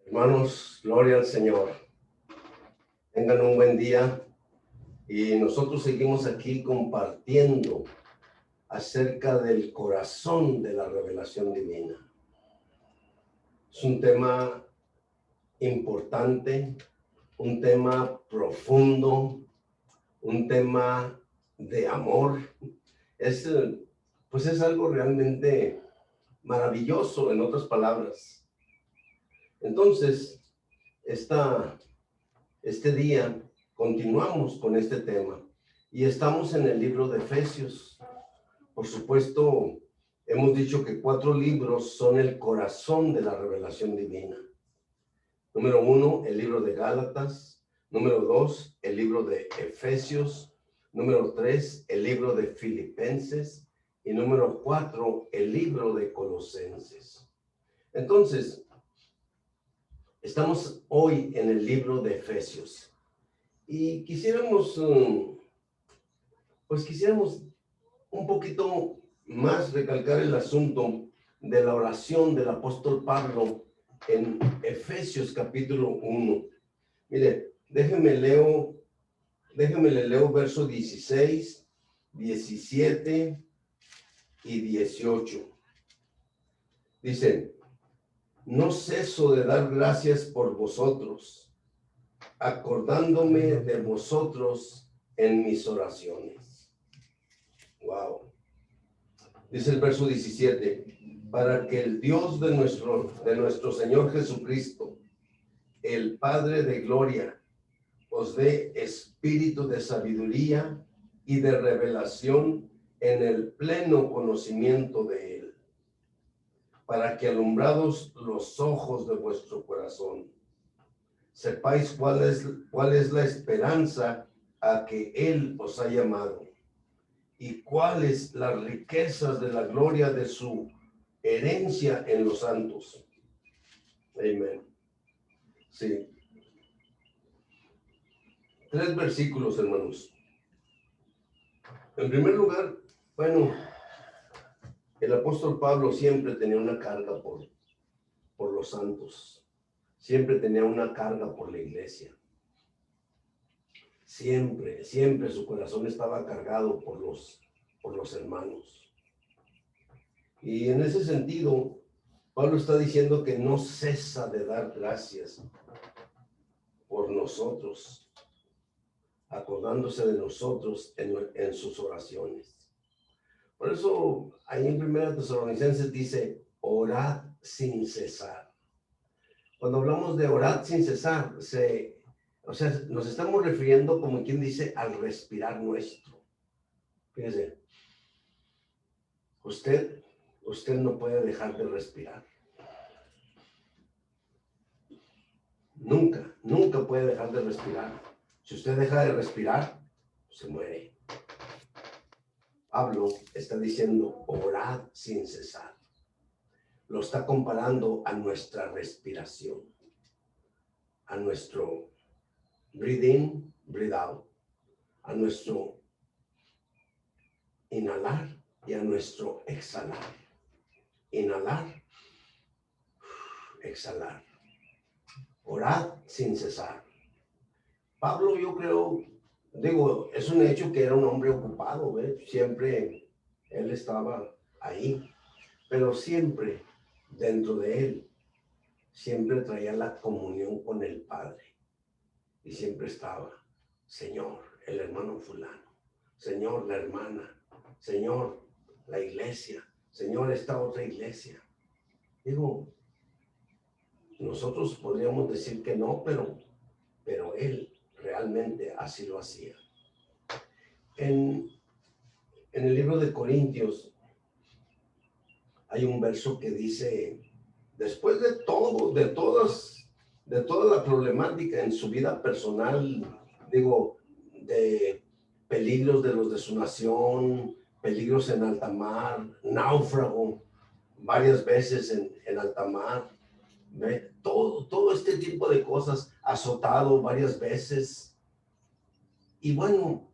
Hermanos, gloria al Señor. Tengan un buen día y nosotros seguimos aquí compartiendo acerca del corazón de la revelación divina. Es un tema importante, un tema profundo, un tema de amor. Es, pues es algo realmente maravilloso, en otras palabras. Entonces, este día continuamos con este tema y estamos en el libro de Efesios. Por supuesto, hemos dicho que 4 libros son el corazón de la revelación divina. Número 1, el libro de Gálatas. Número 2, el libro de Efesios. Número 3, el libro de Filipenses. Y número 4, el libro de Colosenses. Entonces, estamos hoy en el libro de Efesios. Y quisiéramos un poquito más recalcar el asunto de la oración del apóstol Pablo en Efesios capítulo 1. Mire, déjeme le leo verso 16, 17 y 18. Dice: no ceso de dar gracias por vosotros, acordándome de vosotros en mis oraciones. Wow. Dice el verso 17: para que el Dios de nuestro Señor Jesucristo, el Padre de gloria, os dé espíritu de sabiduría y de revelación en el pleno conocimiento de Él, para que alumbrados los ojos de vuestro corazón, sepáis cuál es la esperanza a que Él os ha llamado, y cuáles las riquezas de la gloria de su herencia en los santos. Amén. Sí. 3 versículos, hermanos. En primer lugar, bueno, el apóstol Pablo siempre tenía una carga por los santos. Siempre tenía una carga por la iglesia. Siempre su corazón estaba cargado por los hermanos. Y en ese sentido, Pablo está diciendo que no cesa de dar gracias por nosotros, acordándose de nosotros en sus oraciones. Por eso, ahí en 1 Tesalonicenses dice: orad sin cesar. Cuando hablamos de orad sin cesar, nos estamos refiriendo, como quien dice, al respirar nuestro. Fíjese, usted no puede dejar de respirar. Nunca puede dejar de respirar. Si usted deja de respirar, se muere. Pablo está diciendo: orad sin cesar. Lo está comparando a nuestra respiración, a nuestro breathe in, breathe out, a nuestro inhalar y a nuestro exhalar. Inhalar, exhalar. Orad sin cesar. Pablo, yo creo, es un hecho que era un hombre ocupado, ¿ves? Siempre él estaba ahí, pero siempre dentro de él, siempre traía la comunión con el Padre. Y siempre estaba: Señor, el hermano fulano; Señor, la hermana; Señor, la iglesia; Señor, esta otra iglesia. Nosotros podríamos decir que no, pero él realmente así lo hacía. En el libro de Corintios hay un verso que dice: después de todo, de toda la problemática en su vida personal, de peligros de los de su nación, peligros en alta mar, náufrago varias veces en alta mar, ¿ve? Todo este tipo de cosas, azotado varias veces. Y bueno,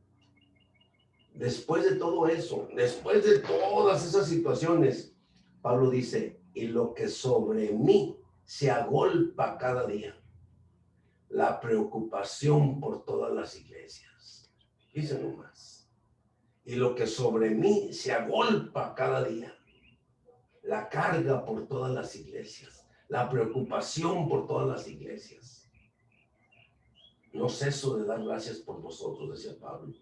después de todo eso, después de todas esas situaciones, Pablo dice: y lo que sobre mí se agolpa cada día. La preocupación por todas las iglesias. Dice nomás. Y lo que sobre mí se agolpa cada día. La carga por todas las iglesias. La preocupación por todas las iglesias. No ceso de dar gracias por vosotros, decía Pablo.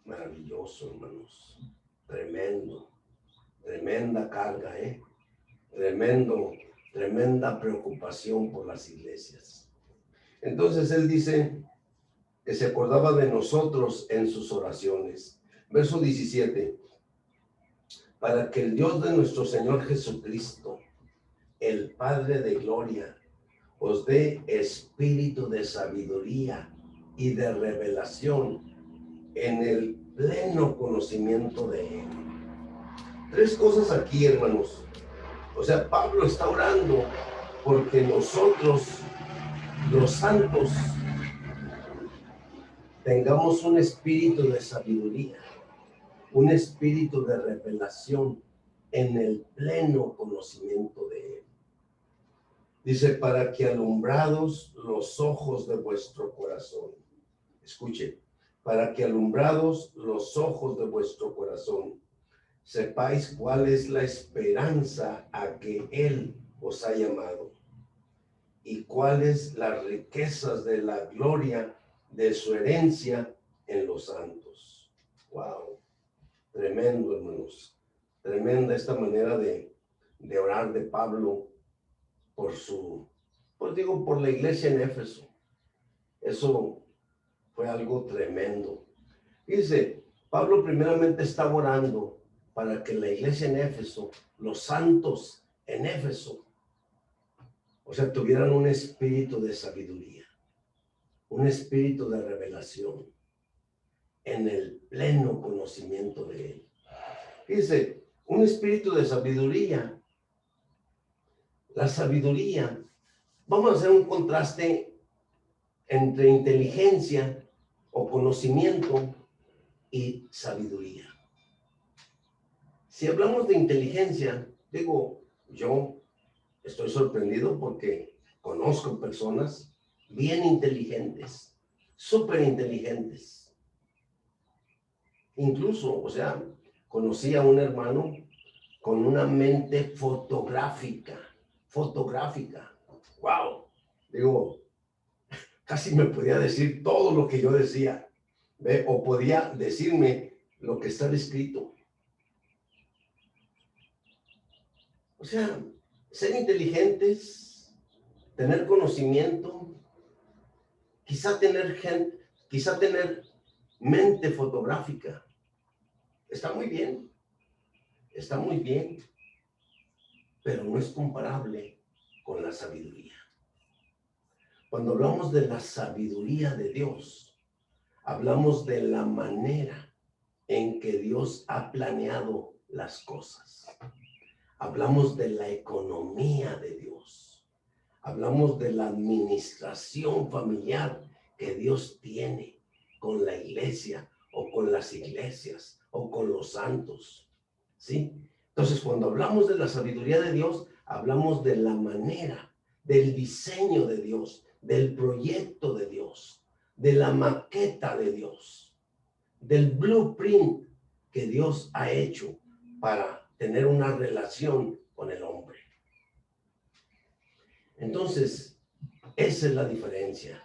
Maravilloso, hermanos. Tremendo. Tremenda carga, tremenda preocupación por las iglesias. Entonces él dice que se acordaba de nosotros en sus oraciones. Verso 17. Para que el Dios de nuestro Señor Jesucristo, el Padre de gloria, os dé espíritu de sabiduría y de revelación en el pleno conocimiento de Él. Tres cosas aquí, hermanos. O sea, Pablo está orando porque nosotros, los santos, tengamos un espíritu de sabiduría, un espíritu de revelación en el pleno conocimiento de Él. Dice, para que alumbrados los ojos de vuestro corazón. Escuche, para que alumbrados los ojos de vuestro corazón, sepáis cuál es la esperanza a que Él os ha llamado y cuáles las riquezas de la gloria de su herencia en los santos. Wow, tremendo, hermanos. Tremenda esta manera de orar de Pablo por por la iglesia en Éfeso. Eso fue algo tremendo. Fíjense, Pablo primeramente estaba orando para que la iglesia en Éfeso, los santos en Éfeso, o sea, tuvieran un espíritu de sabiduría, un espíritu de revelación en el pleno conocimiento de Él. Fíjense, un espíritu de sabiduría. La sabiduría, vamos a hacer un contraste entre inteligencia o conocimiento y sabiduría. Si hablamos de inteligencia, digo, yo estoy sorprendido porque conozco personas bien inteligentes, súper inteligentes. Incluso, o sea, conocí a un hermano con una mente fotográfica. Wow. Digo, casi me podía decir todo lo que yo decía, ¿ve? O podía decirme lo que está escrito. O sea, ser inteligentes, tener conocimiento, quizá tener mente fotográfica. Está muy bien, pero no es comparable con la sabiduría. Cuando hablamos de la sabiduría de Dios, hablamos de la manera en que Dios ha planeado las cosas. Hablamos de la economía de Dios. Hablamos de la administración familiar que Dios tiene con la iglesia o con las iglesias o con los santos. ¿Sí? Entonces, cuando hablamos de la sabiduría de Dios, hablamos de la manera, del diseño de Dios, del proyecto de Dios, de la maqueta de Dios, del blueprint que Dios ha hecho para tener una relación con el hombre. Entonces, esa es la diferencia.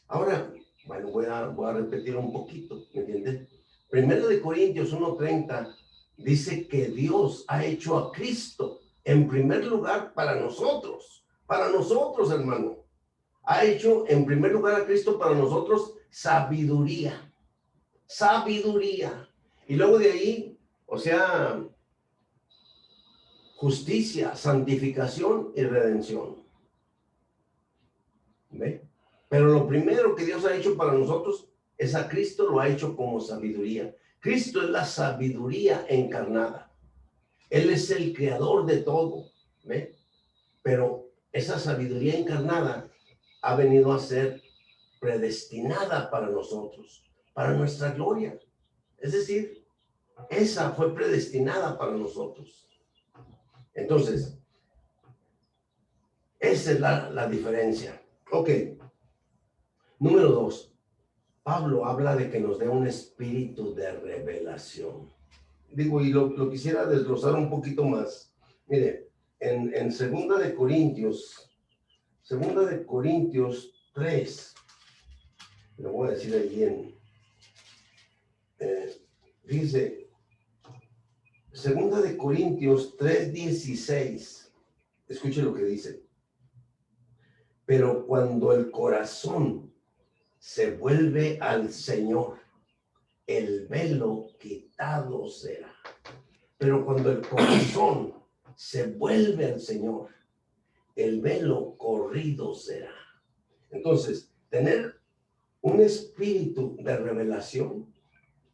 Ahora, bueno, voy a repetir un poquito, ¿me entiendes? Primero de Corintios 1:30 dice que Dios ha hecho a Cristo en primer lugar para nosotros, hermano. Ha hecho en primer lugar a Cristo para nosotros sabiduría. Y luego de ahí, o sea, justicia, santificación y redención. ¿Ve? Pero lo primero que Dios ha hecho para nosotros es a Cristo, lo ha hecho como sabiduría. Cristo es la sabiduría encarnada. Él es el creador de todo. ¿Ve? Pero esa sabiduría encarnada ha venido a ser predestinada para nosotros, para nuestra gloria. Es decir, esa fue predestinada para nosotros. Entonces, Esa es la diferencia. Ok. Número 2. Pablo habla de que nos dé un espíritu de revelación. Digo, y lo quisiera desglosar un poquito más. Mire, en Segunda de Corintios 3, le voy a decir ahí dice, Segunda de Corintios 3:16, escuche lo que dice. Pero cuando el corazón se vuelve al Señor, el velo quitado será. Pero cuando el corazón se vuelve al Señor, el velo corrido será. Entonces, tener un espíritu de revelación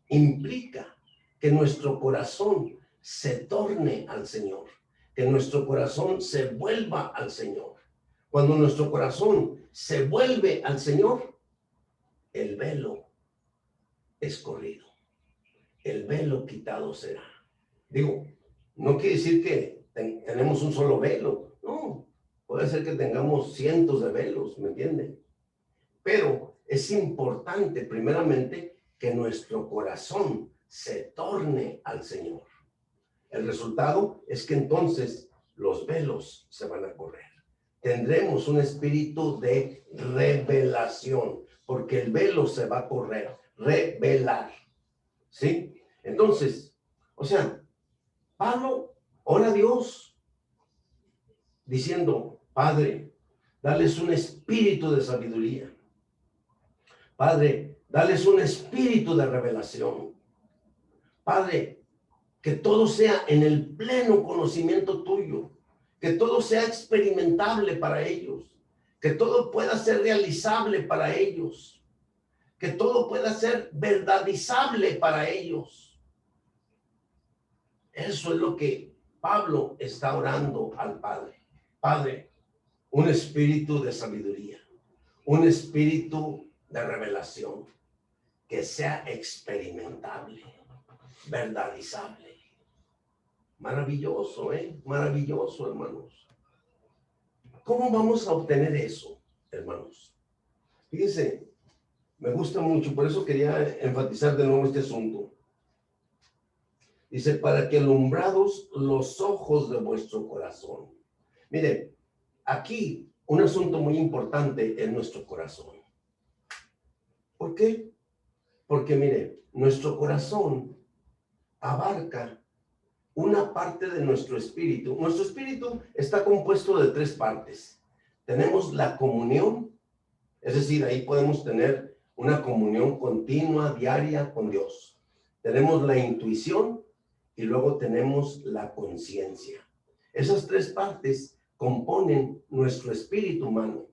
implica que nuestro corazón se torne al Señor, que nuestro corazón se vuelva al Señor. Cuando nuestro corazón se vuelve al Señor, el velo es corrido, el velo quitado será. Digo, no quiere decir que tenemos un solo velo, no, puede ser que tengamos cientos de velos, ¿me entiende? Pero es importante, primeramente, que nuestro corazón se torne al Señor. El resultado es que entonces los velos se van a correr. Tendremos un espíritu de revelación, porque el velo se va a correr, revelar, ¿sí? Entonces, o sea, Pablo ora a Dios diciendo, Padre, dales un espíritu de sabiduría. Padre, dales un espíritu de revelación. Padre, que todo sea en el pleno conocimiento tuyo, que todo sea experimentable para ellos, que todo pueda ser realizable para ellos, que todo pueda ser verdadizable para ellos. Eso es lo que Pablo está orando al Padre. Padre, un espíritu de sabiduría, un espíritu de revelación, que sea experimentable, verdadizable. Maravilloso, maravilloso, hermanos. ¿Cómo vamos a obtener eso, hermanos? Fíjense, me gusta mucho, por eso quería enfatizar de nuevo este asunto. Dice, para que alumbrados los ojos de vuestro corazón. Mire, aquí un asunto muy importante en nuestro corazón. ¿Por qué? Porque mire, nuestro corazón abarca una parte de nuestro espíritu. Nuestro espíritu está compuesto de 3 partes. Tenemos la comunión, es decir, ahí podemos tener una comunión continua, diaria con Dios. Tenemos la intuición y luego tenemos la conciencia. Esas 3 partes componen nuestro espíritu humano.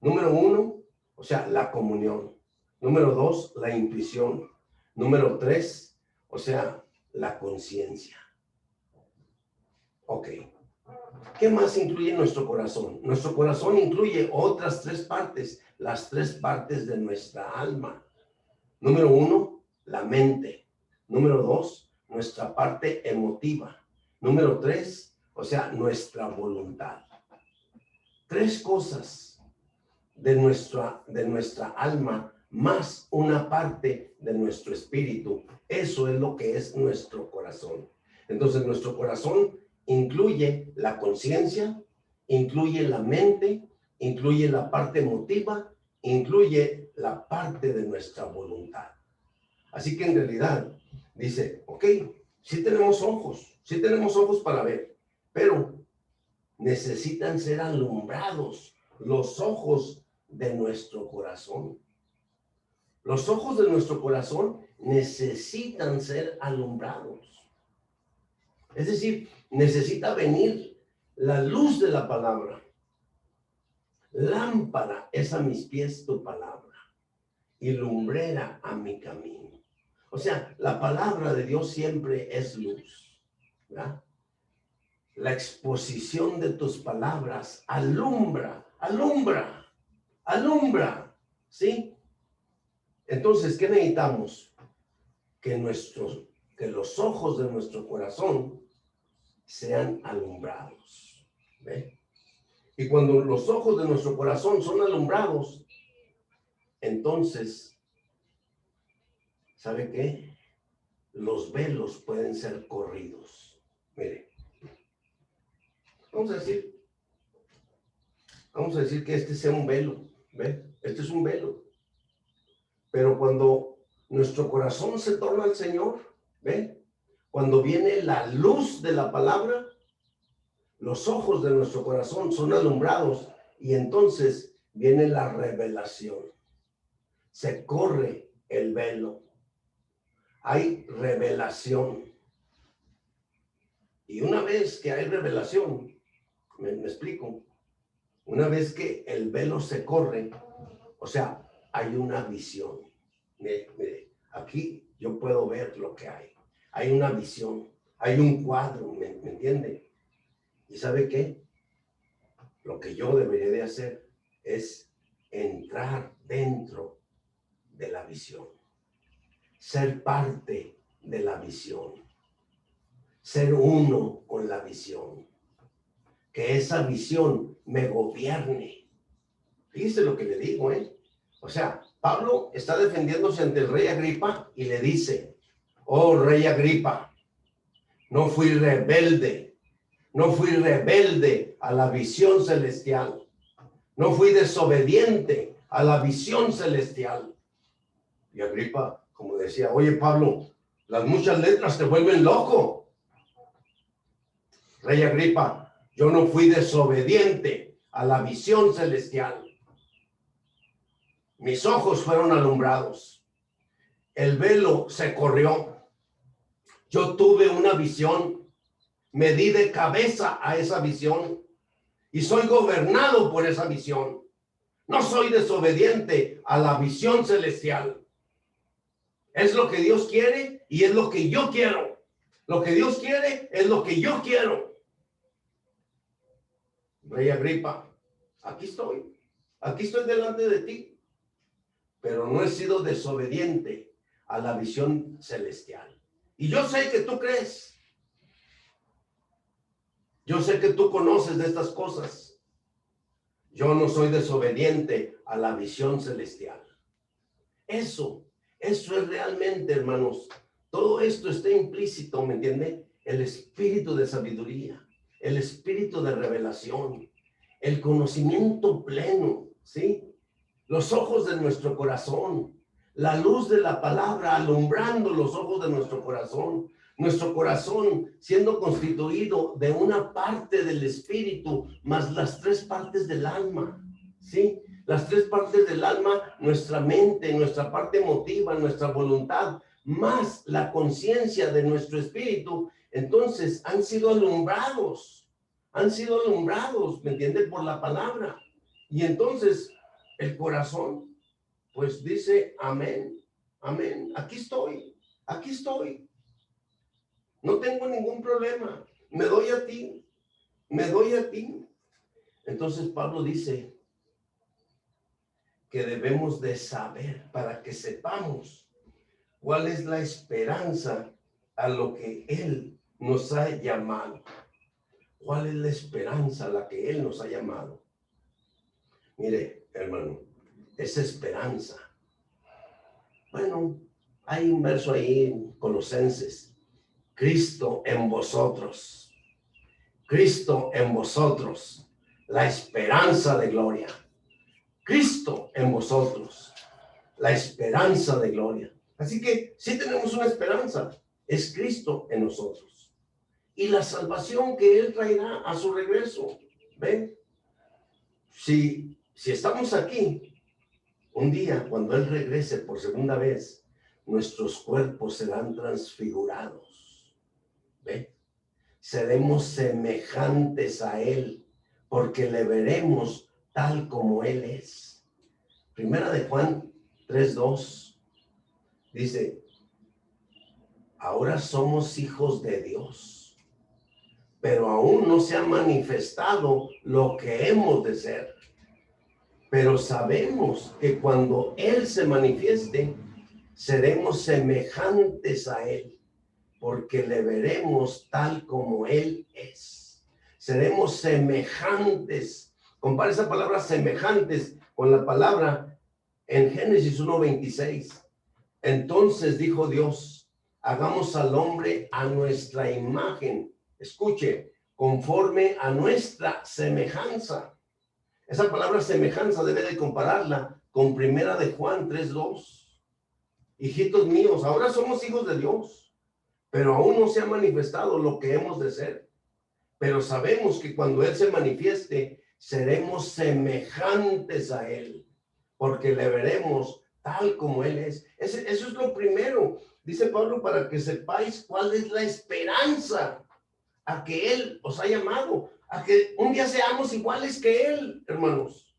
Número 1, o sea, la comunión. Número 2, la intuición. Número 3, o sea, la conciencia. Ok. ¿Qué más incluye nuestro corazón? Nuestro corazón incluye otras 3 partes, las 3 partes de nuestra alma. Número 1, la mente. Número 2, nuestra parte emotiva. Número 3, o sea, nuestra voluntad. 3 cosas de nuestra alma más una parte de nuestro espíritu. Eso es lo que es nuestro corazón. Entonces, nuestro corazón incluye la conciencia, incluye la mente, incluye la parte emotiva, incluye la parte de nuestra voluntad. Así que en realidad dice, ok, sí tenemos ojos para ver, pero necesitan ser alumbrados los ojos de nuestro corazón. Los ojos de nuestro corazón necesitan ser alumbrados. Es decir, necesita venir la luz de la palabra. Lámpara es a mis pies tu palabra y lumbrera a mi camino. O sea, la palabra de Dios siempre es luz, ¿verdad? La exposición de tus palabras alumbra, ¿sí? Entonces, ¿qué necesitamos? Que los ojos de nuestro corazón sean alumbrados, ¿ve? Y cuando los ojos de nuestro corazón son alumbrados, entonces, ¿sabe qué? Los velos pueden ser corridos. Mire, vamos a decir que este sea un velo, ¿ve? Este es un velo. Pero cuando nuestro corazón se torna al Señor, ¿ve? Cuando viene la luz de la palabra, los ojos de nuestro corazón son alumbrados y entonces viene la revelación. Se corre el velo. Hay revelación. Y una vez que hay revelación, me explico, una vez que el velo se corre, o sea, hay una visión. Mire, aquí yo puedo ver lo que hay. Hay una visión, hay un cuadro, ¿me entiende? ¿Y sabe qué? Lo que yo debería de hacer es entrar dentro de la visión, ser parte de la visión, ser uno con la visión, que esa visión me gobierne. Fíjese lo que le digo, ¿eh? O sea, Pablo está defendiéndose ante el rey Agripa y le dice, oh rey Agripa, no fui rebelde a la visión celestial, no fui desobediente a la visión celestial. Y Agripa, como decía, oye Pablo, las muchas letras te vuelven loco. Rey Agripa, yo no fui desobediente a la visión celestial. Mis ojos fueron alumbrados. El velo se corrió. Yo tuve una visión. Me di de cabeza a esa visión. Y soy gobernado por esa visión. No soy desobediente a la visión celestial. Es lo que Dios quiere y es lo que yo quiero. Lo que Dios quiere es lo que yo quiero. Rey Agripa, aquí estoy delante de ti, pero no he sido desobediente a la visión celestial. Y yo sé que tú crees, yo sé que tú conoces de estas cosas. Yo no soy desobediente a la visión celestial. Eso es realmente, hermanos, todo esto está implícito, ¿me entiende? El espíritu de sabiduría, el espíritu de revelación, el conocimiento pleno, ¿sí? Los ojos de nuestro corazón, la luz de la palabra alumbrando los ojos de nuestro corazón siendo constituido de una parte del espíritu más las tres partes del alma, ¿sí? Las tres partes del alma, nuestra mente, nuestra parte emotiva, nuestra voluntad, más la conciencia de nuestro espíritu, entonces han sido alumbrados, ¿me entiendes? Por la palabra. Y entonces el corazón, pues dice, amén, amén, aquí estoy. No tengo ningún problema, me doy a ti. Entonces Pablo dice que debemos de saber para que sepamos cuál es la esperanza a lo que Él nos ha llamado. ¿Cuál es la esperanza a la que Él nos ha llamado? Mire, hermano, esa esperanza. Bueno, hay un verso ahí en Colosenses. Cristo en vosotros. Cristo en vosotros. La esperanza de gloria. Cristo en vosotros. La esperanza de gloria. Así que sí tenemos una esperanza. Es Cristo en nosotros. Y la salvación que Él traerá a su regreso. ¿Ven? Si estamos aquí, un día cuando Él regrese por segunda vez, nuestros cuerpos serán transfigurados. ¿Ven? Seremos semejantes a Él, porque le veremos tal como Él es. Primera de Juan 3:2 dice, ahora somos hijos de Dios, pero aún no se ha manifestado lo que hemos de ser. Pero sabemos que cuando Él se manifieste, seremos semejantes a Él, porque le veremos tal como Él es. Seremos semejantes Compara esa palabra semejantes con la palabra en Génesis 1:26. Entonces dijo Dios, hagamos al hombre a nuestra imagen. Escuche, conforme a nuestra semejanza. Esa palabra semejanza debe de compararla con Primera de Juan 3:2. Hijitos míos, ahora somos hijos de Dios, pero aún no se ha manifestado lo que hemos de ser. Pero sabemos que cuando Él se manifieste, seremos semejantes a Él, porque le veremos tal como Él es. Eso es lo primero. Dice Pablo, para que sepáis cuál es la esperanza a que Él os ha llamado, a que un día seamos iguales que Él, hermanos.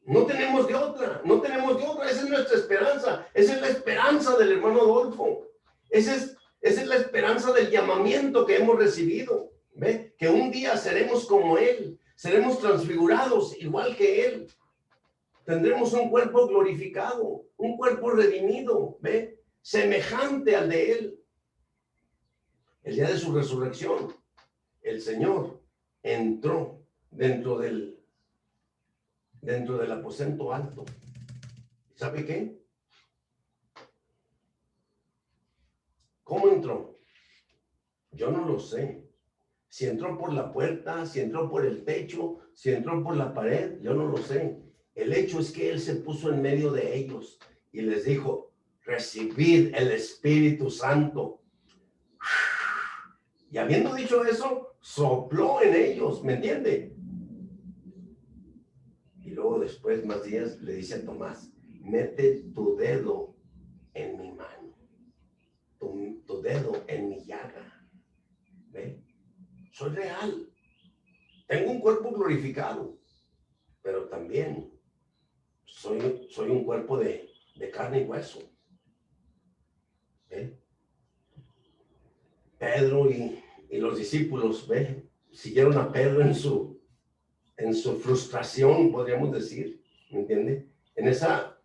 No tenemos de otra, no tenemos de otra. Esa es nuestra esperanza. Esa es la esperanza del hermano Adolfo. Esa es la esperanza del llamamiento que hemos recibido. ¿Ve? Que un día seremos como Él, seremos transfigurados igual que Él. Tendremos un cuerpo glorificado, un cuerpo redimido, ¿ve? Semejante al de Él. El día de su resurrección, el Señor entró dentro del aposento alto. ¿Sabe qué? ¿Cómo entró? Yo no lo sé. Si entró por la puerta, si entró por el techo, si entró por la pared, yo no lo sé. El hecho es que Él se puso en medio de ellos y les dijo, recibid el Espíritu Santo. Y habiendo dicho eso, sopló en ellos, ¿me entiende? Y luego después, más días, le dice a Tomás, mete tu dedo en mi mano, tu dedo en mi llaga. ¿Ve? Soy real. Tengo un cuerpo glorificado, pero también soy un cuerpo de carne y hueso. ¿Ve? Pedro y los discípulos, ¿ve? Siguieron a Pedro en su frustración, podríamos decir, ¿me entiende? En esa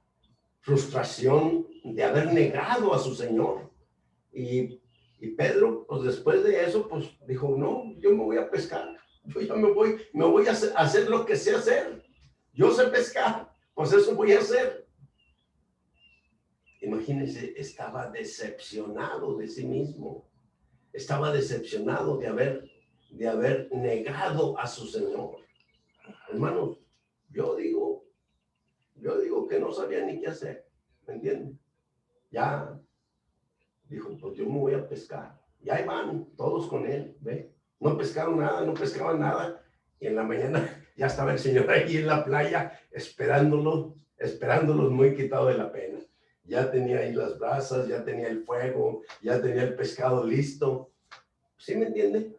frustración de haber negado a su Señor. Y Pedro, pues después de eso, pues dijo, no, yo me voy a pescar. Yo ya me voy a hacer lo que sé hacer. Yo sé pescar, pues eso voy a hacer. Imagínense, estaba decepcionado de sí mismo. Estaba decepcionado de haber negado a su Señor. Hermanos, yo digo que no sabía ni qué hacer, ¿me entienden? Ya dijo, pues yo me voy a pescar. Y ahí van todos con él, ¿ve? No pescaban nada. Y en la mañana ya estaba el Señor ahí en la playa esperándolos muy quitado de la pena. Ya tenía ahí las brasas, ya tenía el fuego, ya tenía el pescado listo. ¿Sí me entiende?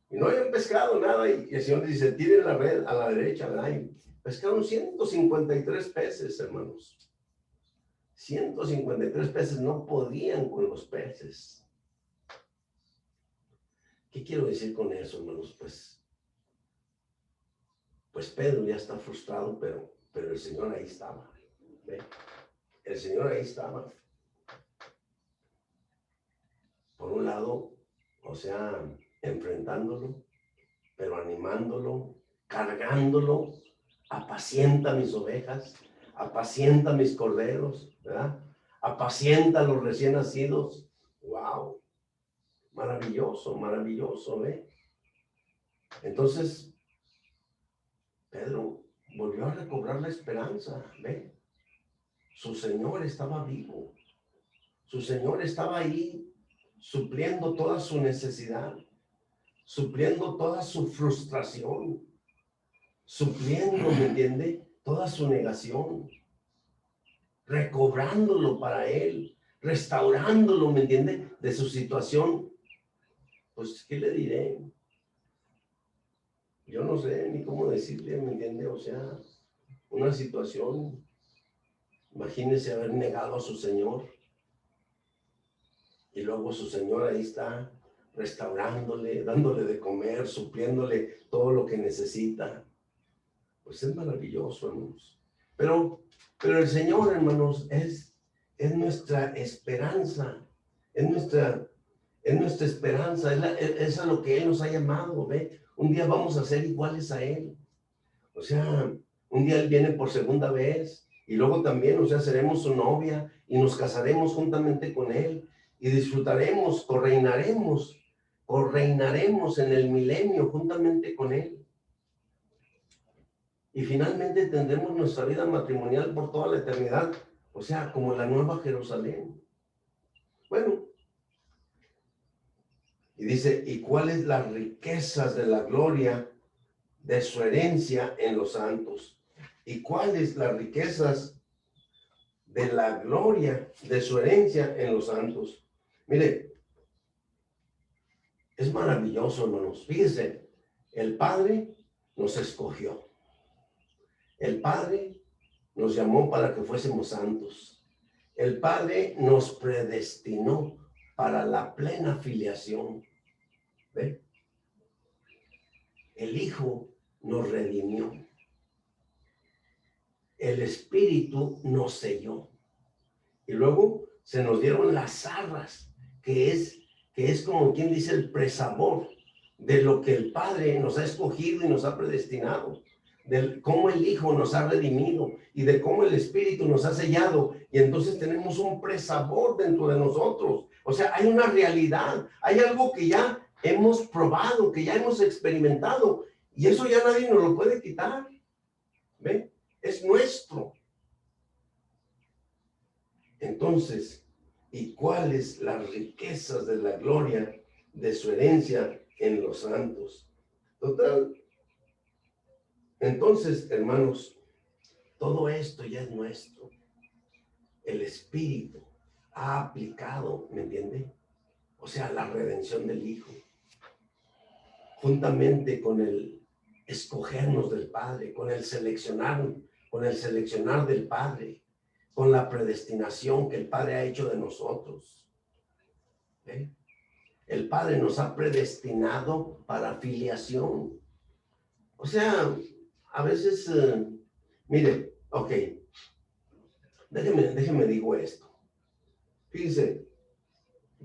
Y no habían pescado nada. Y el Señor dice, tiren la red a la derecha, ¿verdad? Y pescaron 153 peces, hermanos. 153 peces, no podían con los peces. ¿Qué quiero decir con eso, hermanos? Pues Pedro ya está frustrado, pero el Señor ahí estaba. ¿Ve? El Señor ahí estaba. Por un lado, o sea, enfrentándolo, pero animándolo, cargándolo, apacienta mis ovejas, apacienta mis corderos, ¿verdad? Apacienta los recién nacidos. ¡Wow! Maravilloso, maravilloso, ¿ve? Entonces, Pedro volvió a recobrar la esperanza, ¿ve? Su Señor estaba vivo. Su Señor estaba ahí supliendo toda su necesidad, supliendo toda su frustración, supliendo, ¿me entiende? Toda su negación, recobrándolo para él, restaurándolo, ¿me entiende? De su situación. Pues, ¿qué le diré? Yo no sé ni cómo decirle, ¿me entiende? O sea, una situación, imagínese haber negado a su Señor y luego su Señor ahí está restaurándole, dándole de comer, supliéndole todo lo que necesita. Pues es maravilloso, hermanos. Pero el Señor, hermanos, es nuestra esperanza, es nuestra esperanza, es a lo que Él nos ha llamado, ¿ve? Un día vamos a ser iguales a Él. O sea, un día Él viene por segunda vez y luego también, o sea, seremos su novia y nos casaremos juntamente con Él y disfrutaremos, correinaremos en el milenio juntamente con Él. Y finalmente tendremos nuestra vida matrimonial por toda la eternidad, o sea, como la Nueva Jerusalén. Bueno, y dice, ¿y cuáles las riquezas de la gloria de su herencia en los santos? ¿Y cuáles las riquezas de la gloria de su herencia en los santos? Mire, es maravilloso, hermanos. Fíjense, el Padre nos escogió. El Padre nos llamó para que fuésemos santos. El Padre nos predestinó para la plena filiación. ¿Ve? El Hijo nos redimió. El Espíritu nos selló. Y luego se nos dieron las arras, que es como quien dice el presabor de lo que el Padre nos ha escogido y nos ha predestinado, de cómo el Hijo nos ha redimido y de cómo el Espíritu nos ha sellado. Y entonces tenemos un presabor dentro de nosotros. O sea, hay una realidad, hay algo que ya hemos probado, que ya hemos experimentado, y eso ya nadie nos lo puede quitar. ¿Ve? Es nuestro. Entonces, ¿y cuáles las riquezas de la gloria de su herencia en los santos? Total. Entonces, hermanos, todo esto ya es nuestro. El Espíritu ha aplicado, ¿me entiende? O sea, la redención del Hijo, juntamente con el escogernos del Padre, con el seleccionar del Padre, con la predestinación que el Padre ha hecho de nosotros. ¿Ve? El Padre nos ha predestinado para filiación. O sea, a veces, mire, ok, déjeme digo esto. Fíjense,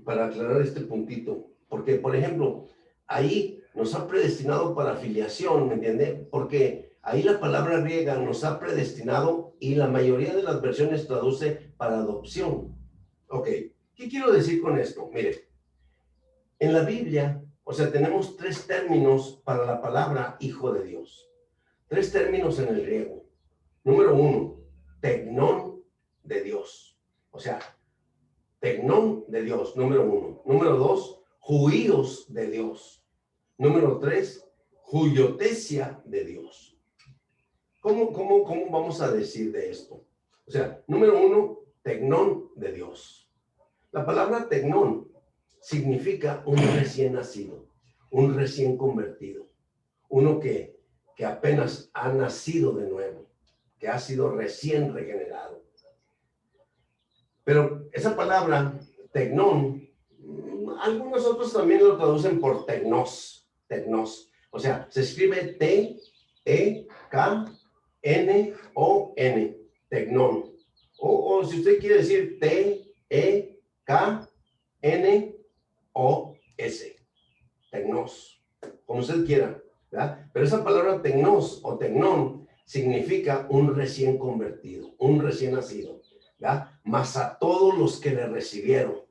para aclarar este puntito, porque, por ejemplo, ahí nos ha predestinado para filiación, ¿me entiende? Porque ahí la palabra griega nos ha predestinado y la mayoría de las versiones traduce para adopción. Ok, ¿qué quiero decir con esto? Mire, en la Biblia, o sea, tenemos tres términos para la palabra hijo de Dios. Tres términos en el griego. Número uno, tecnón de Dios. O sea, tecnón de Dios, número uno. Número dos, juíos de Dios. Número tres, juyotesia de Dios. ¿Cómo vamos a decir de esto? O sea, número uno, tecnón de Dios. La palabra tecnón significa un recién nacido, un recién convertido, uno que apenas ha nacido de nuevo, que ha sido recién regenerado. Pero esa palabra, tecnón, algunos otros también lo traducen por tecnos. O sea, se escribe T-E-K-N-O-N, tecnón. O si usted quiere decir T-E-K-N-O-S, tecnos, como usted quiera, ¿verdad? Pero esa palabra tecnos o tecnón significa un recién convertido, un recién nacido, ¿verdad? Mas a todos los que le recibieron,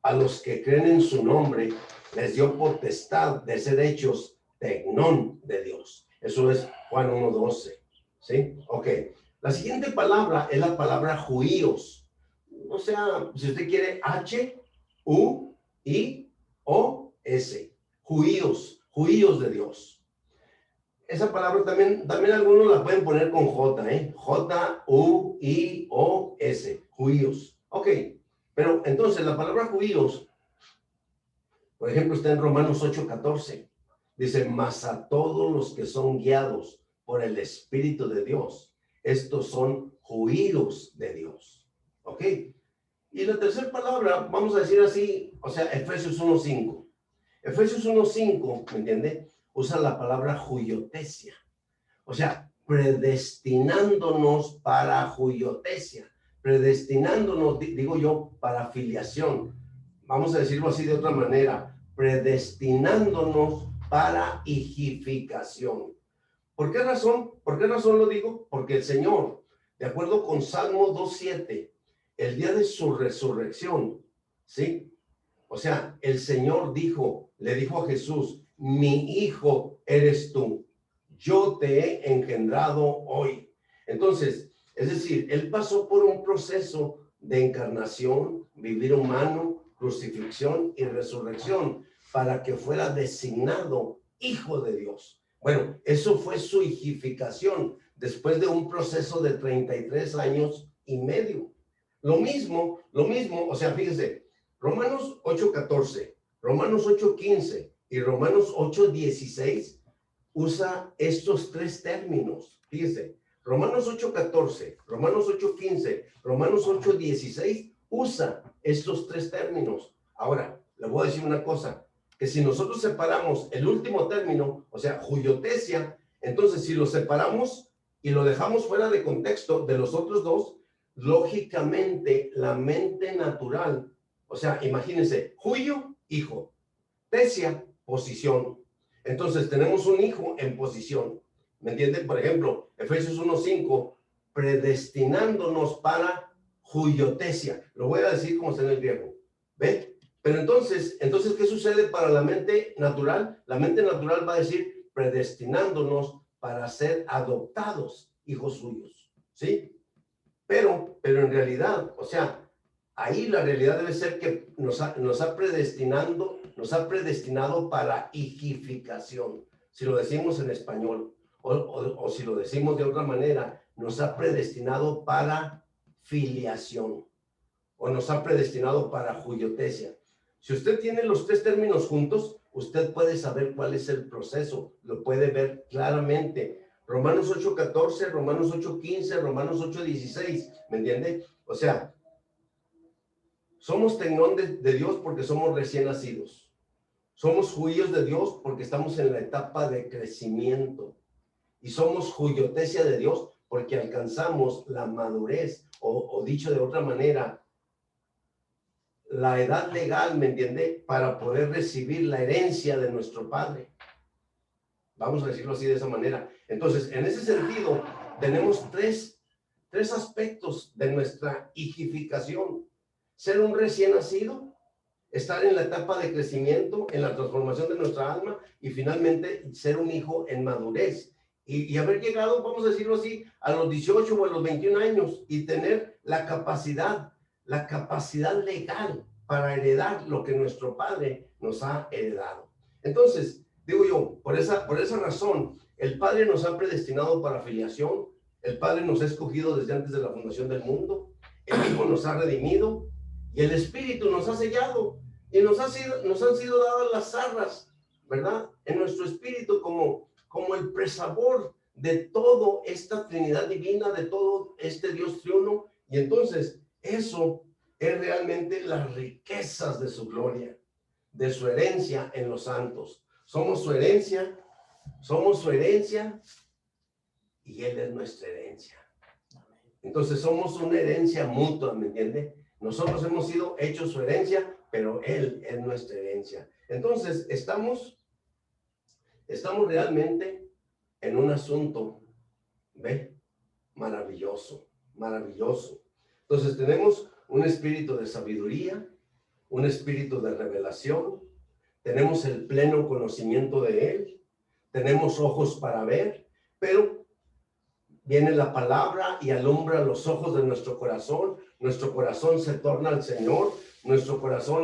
a los que creen en su nombre, les dio potestad de ser hechos tecnón de Dios. Eso es Juan 1:12, ¿sí? Ok. La siguiente palabra es la palabra juíos. O sea, si usted quiere, H-U-I-O-S. Juíos de Dios. Esa palabra también algunos la pueden poner con J, J-U-I-O-S. Juíos. Ok. Pero entonces la palabra judíos, por ejemplo, está en Romanos 8:14. Dice, mas a todos los que son guiados por el Espíritu de Dios, estos son judíos de Dios. ¿Ok? Y la tercera palabra, vamos a decir así, o sea, Efesios 1:5. Efesios 1:5, ¿me entiende? Usa la palabra juyotesia. O sea, predestinándonos para juyotesia. Predestinándonos, digo yo, para filiación. Vamos a decirlo así de otra manera. Predestinándonos para hijificación. ¿Por qué razón? ¿Por qué razón lo digo? Porque el Señor, de acuerdo con Salmo 2:7, el día de su resurrección, ¿sí? O sea, el Señor le dijo a Jesús, mi hijo eres tú, yo te he engendrado hoy. Entonces, es decir, Él pasó por un proceso de encarnación, vivir humano, crucifixión y resurrección, para que fuera designado hijo de Dios. Bueno, eso fue su hijificación, después de un proceso de 33 años y medio. Lo mismo, o sea, fíjese, Romanos 8:14, Romanos 8:15 y Romanos 8:16 usa estos tres términos. Fíjese, Romanos 8:14, Romanos 8:15, Romanos 8:16 usa estos tres términos. Ahora, le voy a decir una cosa, que si nosotros separamos el último término, o sea, huiotesia, entonces si lo separamos y lo dejamos fuera de contexto de los otros dos, lógicamente la mente natural, o sea, imagínense, Julio, hijo, tesia, posición. Entonces tenemos un hijo en posición. ¿Me entienden? Por ejemplo, Efesios 1:5, predestinándonos para huiotesia. Lo voy a decir como está en el griego. ¿Ve? Pero entonces, ¿qué sucede para la mente natural? La mente natural va a decir predestinándonos para ser adoptados hijos suyos. ¿Sí? Pero en realidad, o sea, ahí la realidad debe ser que nos ha predestinado para hijificación, si lo decimos en español, o si lo decimos de otra manera, nos ha predestinado para filiación, o nos ha predestinado para huiotesia. Si usted tiene los tres términos juntos, usted puede saber cuál es el proceso, lo puede ver claramente. Romanos 8:14, Romanos 8:15, Romanos 8:16, ¿me entiende? O sea, somos tecnón de Dios porque somos recién nacidos. Somos judíos de Dios porque estamos en la etapa de crecimiento. Y somos huiotesia de Dios porque alcanzamos la madurez, o dicho de otra manera, la edad legal, ¿me entiende? Para poder recibir la herencia de nuestro Padre. Vamos a decirlo así de esa manera. Entonces, en ese sentido, tenemos tres aspectos de nuestra hijificación. Ser un recién nacido, estar en la etapa de crecimiento, en la transformación de nuestra alma, y finalmente ser un hijo en madurez. Y haber llegado, vamos a decirlo así, a los 18 o a los 21 años y tener la capacidad legal para heredar lo que nuestro Padre nos ha heredado. Entonces, digo yo, por esa razón, el Padre nos ha predestinado para filiación, el Padre nos ha escogido desde antes de la fundación del mundo, el Hijo nos ha redimido y el Espíritu nos ha sellado y nos han sido dadas las arras, ¿verdad? En nuestro espíritu como el presabor de toda esta Trinidad divina, de todo este Dios triuno. Y entonces eso es realmente las riquezas de su gloria, de su herencia en los santos. Somos su herencia y Él es nuestra herencia. Entonces somos una herencia mutua, ¿me entiende? Nosotros hemos sido hechos su herencia, pero Él es nuestra herencia. Entonces estamos realmente en un asunto, ¿ve? Maravilloso. Entonces tenemos un espíritu de sabiduría, un espíritu de revelación, tenemos el pleno conocimiento de Él, tenemos ojos para ver, pero viene la palabra y alumbra los ojos de nuestro corazón se torna al Señor, nuestro corazón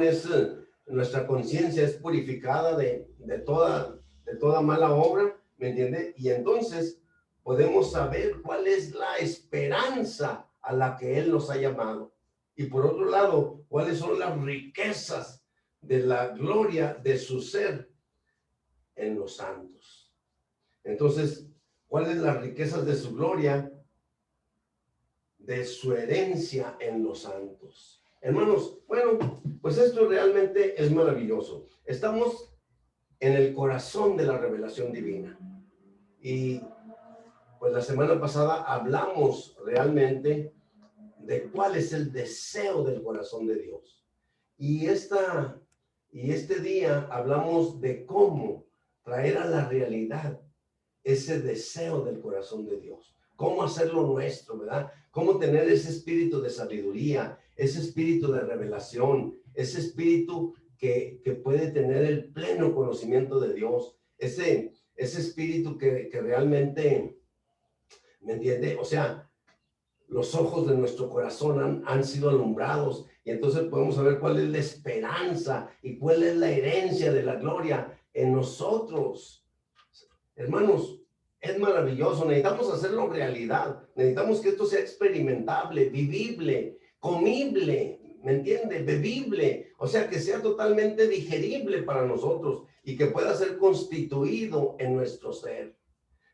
nuestra conciencia es purificada de toda mala obra, ¿me entiende? Y entonces podemos saber cuál es la esperanza a la que Él nos ha llamado. Y por otro lado, cuáles son las riquezas de la gloria de su ser en los santos. Entonces, ¿cuáles las riquezas de su gloria? De su herencia en los santos. Hermanos, bueno, pues esto realmente es maravilloso. Estamos en el corazón de la revelación divina. Y pues la semana pasada hablamos realmente de cuál es el deseo del corazón de Dios. Y este día hablamos de cómo traer a la realidad ese deseo del corazón de Dios. Cómo hacerlo nuestro, ¿verdad? Cómo tener ese espíritu de sabiduría, ese espíritu de revelación, ese espíritu que puede tener el pleno conocimiento de Dios, ese espíritu que realmente, ¿me entiende? O sea, los ojos de nuestro corazón han sido alumbrados y entonces podemos saber cuál es la esperanza y cuál es la herencia de la gloria en nosotros. Hermanos, es maravilloso. Necesitamos hacerlo realidad. Necesitamos que esto sea experimentable, vivible, comible, ¿me entiende? Bebible. O sea, que sea totalmente digerible para nosotros y que pueda ser constituido en nuestro ser.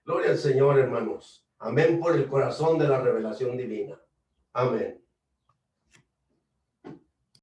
Gloria al Señor, hermanos. Amén por el corazón de la revelación divina. Amén.